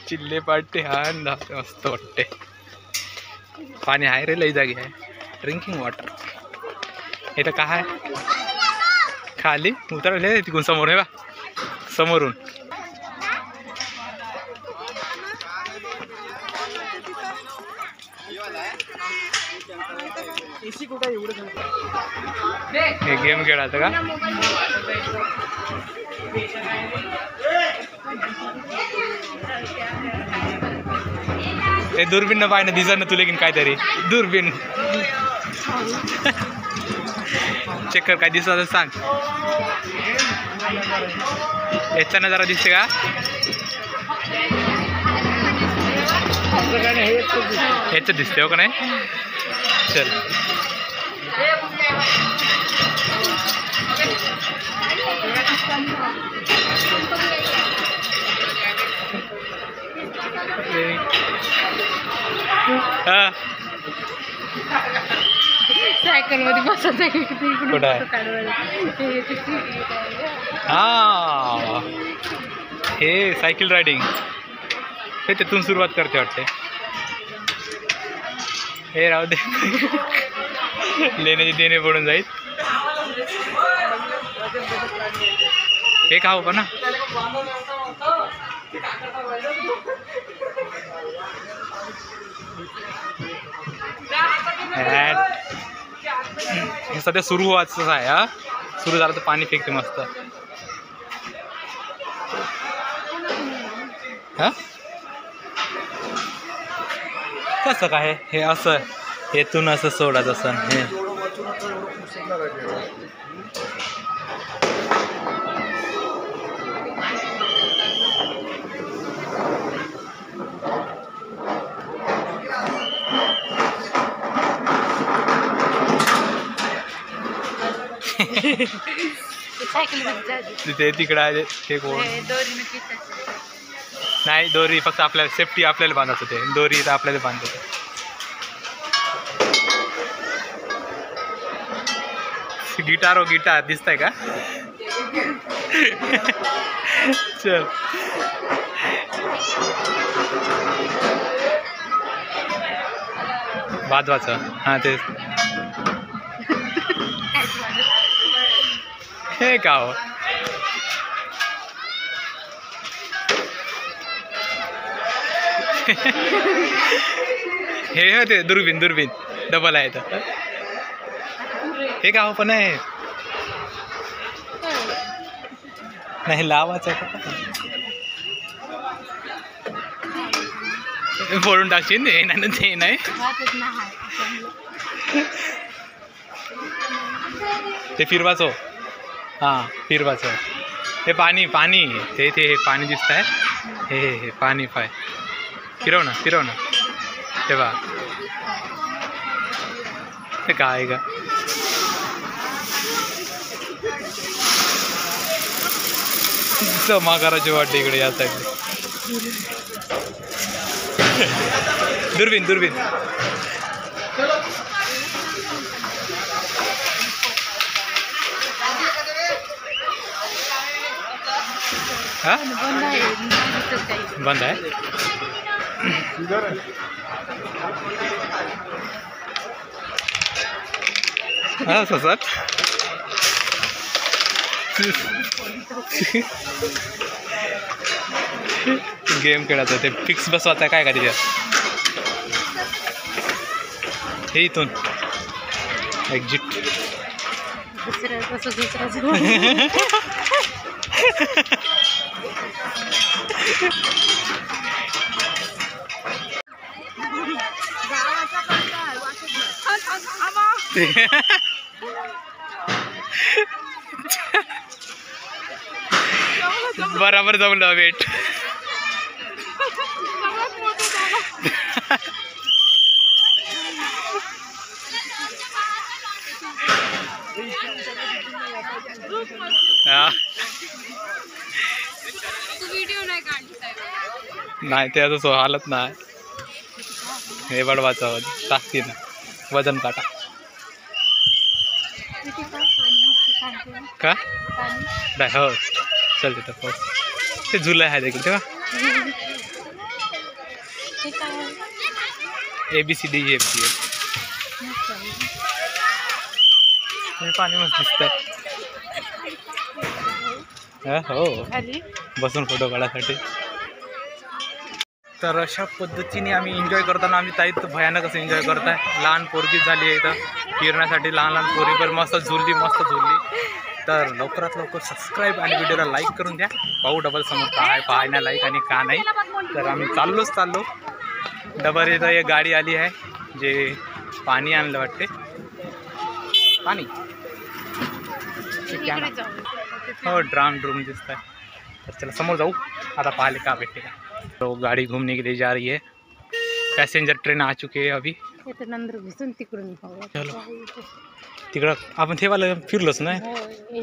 चिल्ले पाटे हा मस्त वाटते. पाणी आहे रे लई जागी आहे. Drinking water. इथं काय आहे खाली उतरले तिकडून समोर आहे बा समोरून. हे गेम खेळायचं का? ते दुर्बीन न पाहिजे दिसत ना तुला की काहीतरी दुर्बीन चेक कर काय दिसत सांग. याच्यानं जरा दिसते का? ह्याच दिसते हो का नाही. चल हा सायकल मध्ये बसायचं कुठं आहे? हा हे सायकल रायडिंग हे तिथून सुरुवात करते वाटते. हे राहू दे लेण्याची देणे पडून जाईल. हे खाऊ पण ना हे सध्या सुरू व्हायचं आहे. हा सुरू झालं तर पाणी फेकते मस्त. हा कसं काय हे असं हेतून असं सोडायचं असं हे. तिथे तिकडं आहे ते कोण नाही. दोरी फक्त आपल्याला सेफ्टी आपल्याला बांधत होते. दोरी तर आपल्याला बांधत होते. गिटार गिटार दिसतंय का? चल वाजवाचं हा तेच. हे का हो हे होते दुर्बीन दुर्बीन डबल आहे तर हे का हो पण आहे नाही लावायचं फोडून टाकशील हे नाही ते नाही. ते फिरवाचो हां फिरवाचो हे पाणी पाणी ते ते पाणी दिसत आहे. हे पाणी पाय फिरव ना तेव्हा ते काय का जमा करायची वाटते इकडे या साईड. दुर्बीन दुर्बीन हा बंद आहे. हा सर गेम खेळायचं ते फिक्स बसवायचं काय का तिच्यात. हे इथून एक्झिट बराबर जमलं वेट. नाही ते असं हालत नाही. हे बडवाचं टाकते ना वजन काटा का नाही हो चल तिथं ते झुला आहे तिकडे तेव्हा हे काय ABCDEFG पाणी मस्त दिसतंय हो खाली बसून फोटो काढायसाठी. तर अशा पद्धतीने आम्ही एन्जॉय करताना आम्ही ताई तर भयानक असं एन्जॉय करताय. लहान पोरगी झाली आहे इथं फिरण्यासाठी. लहान लहान पोरी पण मस्त झुलली. तर लवकरात लवकर सबस्क्राईब आणि व्हिडिओला लाईक करून द्या. पाहू डबल समोर काय पाहायला लाईक आणि का नाही. तर आम्ही चाललो डबल इथं एक गाडी आली आहे जे पाणी आणलं वाटते. पाणी इकडे जाऊ. हो ड्राम दिसता है. तो चलो समोर जाऊ आता पाहले का भेटेगा. तो गाड़ी घूमने के लिए जा रही है. पैसेंजर ट्रेन आ चुके हैं अभी. इथं नंतर घुसून तिकडून पाहू. चलो तिकडं आपण तेव्हा फिरलोच नाही. हो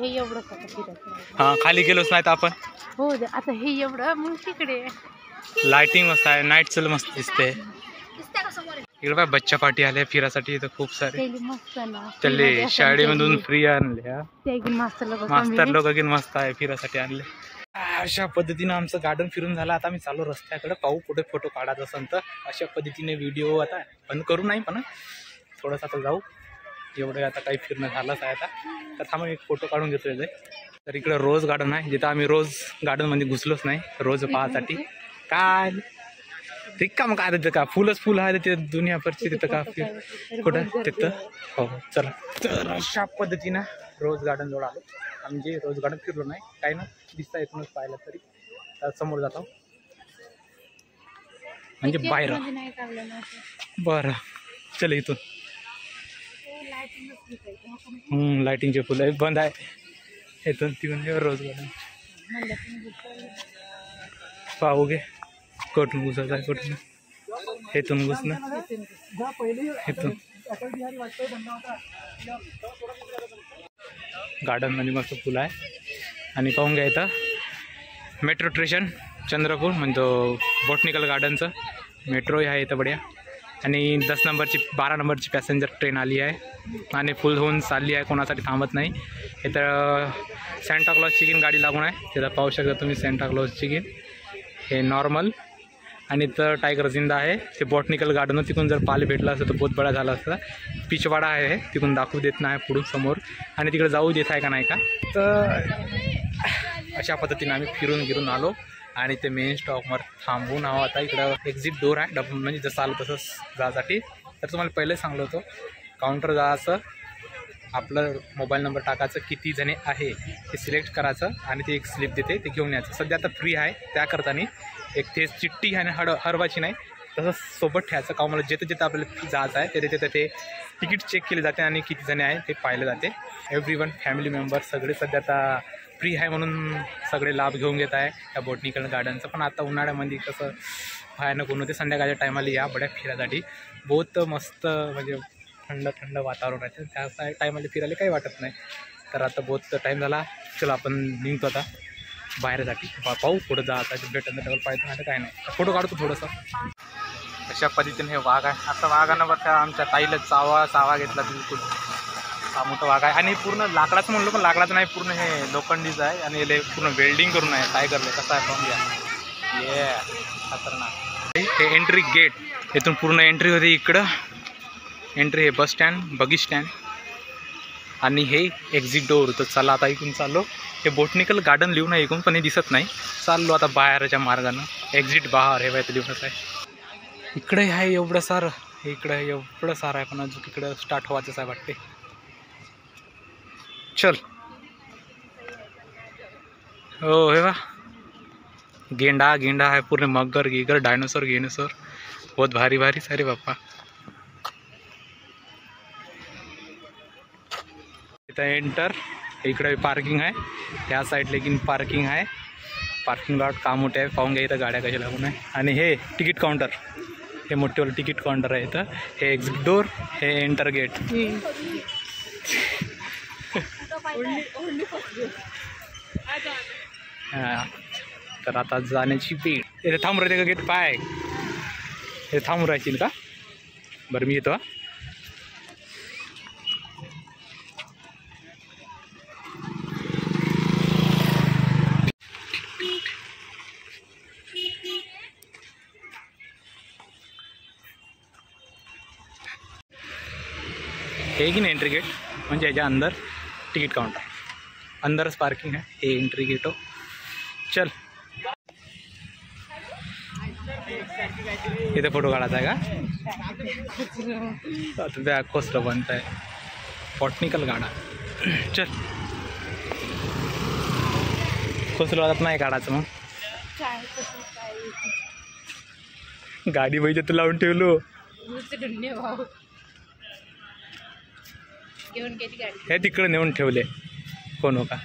हे एवढं का फिरत. हां खाली गेलोच नाही तर आपण. हो आता हे एवढं मग तिकडे लाइटिंग मस्त आहे. नाईट चल मस्त दिसते. इकडे बाय बच्चा पार्टी आले फिरासाठी. इथं खूप सारे मस्त ना त्याले शाळेमधून फ्री आणले. मास्तर लोक मस्त आहे फिरासाठी आणले. अशा पद्धतीने आमचं गार्डन फिरून झालं. आता आम्ही चालू रस्त्याकडे. पाहू कुठे फोटो काढायचा असेल तर अशा पद्धतीने व्हिडिओ आता बंद करू नाही पण थोडंसं आता जाऊ. एवढं आता काही फिरणं झालंच आहे. आता तर थांबा एक फोटो काढून घेतोय ते. तर इकडे रोज गार्डन आहे जिथं आम्ही रोज गार्डनमध्ये घुसलोच नाही रोज पाहासाठी. काय रिकाम काय तिथं का फुलच फुल आहे ते दुनियाभरची. तिथं का कुठं तिथं हो चला. तर अशा पद्धतीनं रोज गार्डन जवळ आलो. आम्ही रोज गार्डन फिरलो नाही काही ना दिसता येतूनच पाहिलं तरी. तर समोर जातो म्हणजे बाहेर. बरं चल इथून लाइटिंगचे फुलं बंद आहे. इथून तिथून रोज गार्डन पाहू घे. कुठून घुसायचं आहे कुठून. इथून घुसणं इथून गार्डनमध्ये मस्त फुलं आहे. आणि पाहून घ्या इथं मेट्रो स्टेशन चंद्रपूर म्हणजे बॉटनिकल गार्डनचं मेट्रो आहे इथं बढिया. आणि 10 नंबरची 12 नंबरची पॅसेंजर ट्रेन आली आहे आणि फुल होऊन चालली आहे. कोणासाठी थांबत नाही. इथं सेंटाक्लॉजची गिन गाडी लागून आहे. तिथं पाहू शकता तुम्ही सेंटाक्लॉजची गिन. हे नॉर्मल आणि तर टायगर जिंदा आहे. ते बॉटनिकल गार्डन तिकडून जर पाले भेटला असतं तर बहुत बडा झाला असता. पिचवाडा आहे तिकडून दाखवू देत नाही पुढून समोर. आणि तिकडे जाऊ देत आहे का नाही का. तर अशा पद्धतीने आम्ही फिरून आलो आणि ते मेन स्टॉपवर थांबून आहो. आता इकडं एक्झिट डोर आहे म्हणजे जसं आलं तसंच जासाठी. तर तुम्हाला पहिले सांगलो होतो काउंटर जायचं आपलं मोबाईल नंबर टाकायचं किती जणे आहे ते सिलेक्ट करायचं आणि ते एक स्लिप देते ते घेऊन यायचं. सध्या आता फ्री आहे त्याकरतानी एक ते चिठ्ठी आणि हरवायची नाही तसंच सोबत ठेवायचं. का मला जिथं आपल्याला जायचं आहे तिथे ते तिकीट चेक केले जाते आणि किती जणे आहे ते पाहिलं जाते. एव्हरीवन फॅमिली मेंबर सगळे सध्या आता फ्री आहे म्हणून सगळे लाभ घेऊन घेत आहे त्या बॉटनिकल गार्डनचं. पण आता उन्हाळ्यामध्ये कसं भयानक ऊन होते. संध्याकाळच्या टायमाला या बड्या फिरासाठी बहुत मस्त म्हणजे थंड वातावरण आहे. त्या टायमाला फिरायला काही वाटत नाही. तर आता बहुत टाईम झाला. चला आपण निघतो आता बाहेरसाठी. पाहू पुढं जायचं भेटत डबल पाहिजे नाही काय नाही. फोटो काढतो थोडंसं. अशा पद्धतीने हे वाघ आहे. आता वाघानं बघा आमच्या ताईला चावा घेतला बिलकुल. हा मोठा वाघ आहे आणि पूर्ण लाकडाचं म्हणलं पण लाकडाचं नाही पूर्ण हे लोखंडीचं आहे. आणि याला पूर्ण वेल्डिंग करून आहे. काय करलं कसं आहे पाहून घ्या. ये खतरनाक. हे एंट्री गेट इथून पूर्ण एंट्री होते. इकडं एंट्री हे बस स्टँड बगी स्टँड आणि हे एक्झिट डोर. तर चला आता इकडून चाललो. हे बॉटनिकल गार्डन लिहून आहे इकडून पण हे दिसत नाही. चाललो आता बाहेरच्या मार्गानं. एक्झिट बाहेर हे बाहेर लिहूनच आहे. इकडे आहे एवढं सारं. इकडं एवढं सारं आहे पण अजून इकडं स्टार्ट व्हायचंच आहे वाटते. चल हो हे बा गेंडा आहे पूर्ण. मगर डायनोसॉर बहुत भारी सारे बाप्पा. इथं एंटर. इकडे पार्किंग आहे त्या साईड लेकिन पार्किंग आहे. पार्किंग लॉट का मोठे आहे पाहून घ्या. इथं गाड्या कशा लागून आहे. आणि हे तिकीट काउंटर हे मोठेवालं तिकीट काउंटर आहे इथं. हे एक्झिट डोर हे एंटर गेट. हां तर आता जाण्याची वेळ. इथे थांबू राहते का गेट पाय. हे थांबू राहायची का. बरं मी येतो. हे की नाही एंट्री गेट म्हणजे ह्याच्या अंदर तिकीट काउंटर अंदरच पार्किंग आहे हे एंट्री गेट हो चल इथे फोटो काढायचा आहे का आता बॅग कोसलं बनत आहे बॉटनिकल गार्डन चल कोसलं जात नाही काढायचं मग गाडी पाहिजे तू लावून ठेवलो हे तिकडे नेऊन ठेवले कोण हो का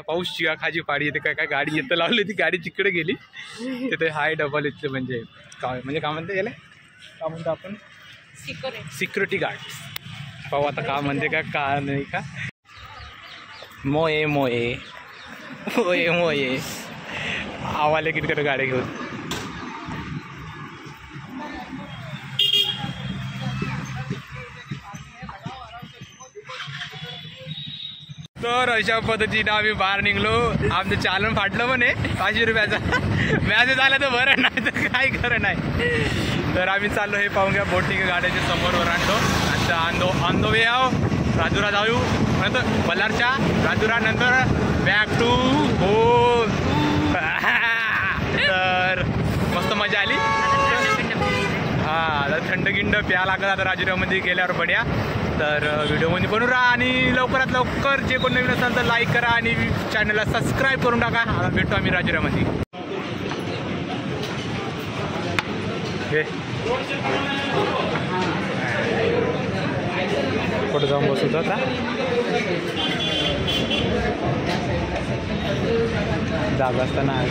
पाऊस चिगा खाजी पाडी येते काय काय गाडी येतं लावली ती गाडी तिकडे गेली तिथे हाय डबल इथले म्हणजे काय म्हणते गेले का म्हणतो आपण सिक्युरिटी गार्ड पाहू आता का म्हणते का नाही का मोये मोये मोये मोये आवाले किती गाड्या घेऊन तर अशा पद्धतीने आम्ही बाहेर निघलो आमचं चालन फाटलं म्हणे 500 रुपयाचा मॅसेज आला तर बरं नाही तर काय खरं नाही तर आम्ही चाललो हे पाहून घ्या बोटिंग गाड्याच्या समोरवर आणतो आता आंदो वे आहो राजुरा जाऊ नंतर बल्लारच्या राजुरा नंतर बॅक टू होम तर मस्त मजा आली हां आता थंड गिंड प्या लागत आता राजुरामध्ये गेल्यावर बढ्या तर व्हिडिओमध्ये बनवून राहा आणि लवकरात लवकर जे कोण नवीन असाल तर लाईक करा आणि चॅनलला सबस्क्राईब करून टाका आता भेटतो आम्ही राजुरामध्ये कुठं जाऊन बसत आता जागा असताना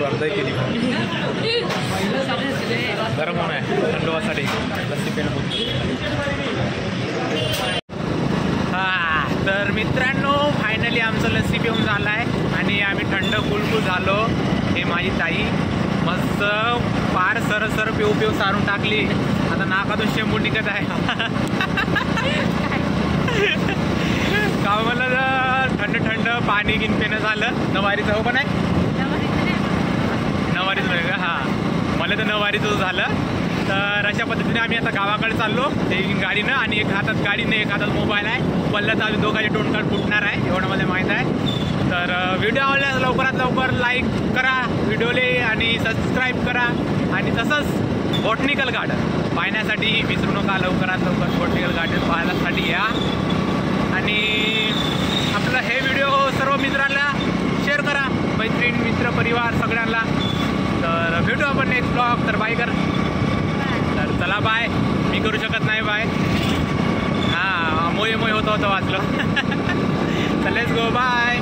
अर्धा केली गरम होणं आहे थंडवासाठी लस्सी पेन हां तर मित्रांनो फायनली आमचं लस्सी पिऊन झालं आहे आणि आम्ही थंड कुलकुल झालो हे माझी ताई मस्त फार सर पिऊ सारून टाकली आता नाकातून शेंबू निघत आहे का मला थंड पाणी गिन पिणं झालं नवारीचं हो पण आहे नवारीचं का हां मला तर नवारीचं झालं तर अशा पद्धतीने आम्ही आता गावाकडे चाललो ते गाडीनं आणि एक हातात गाडीने एक हातात मोबाईल आहे पल्ल्यात आम्ही दोघांचे तोंडकाळ फुटणार आहे एवढं मला माहीत आहे तर व्हिडिओ आवडल्यास लवकरात लवकर लाईक करा व्हिडिओले आणि सबस्क्राईब करा आणि तसंच बॉटनिकल गार्डन पाहण्यासाठी विसरू नका लवकरात लवकर बॉटनिकल गार्डन पाहण्यासाठी या आणि आपलं हे व्हिडिओ सर्व मित्रांना शेअर करा मैत्रीण मित्र परिवार सगळ्यांना तर भेटू आपण नेक्स्ट ब्लॉग तर बाय कर तर चला बाय मी करू शकत नाही बाय हां मोये होतं वाचलं तर लेट्स गो बाय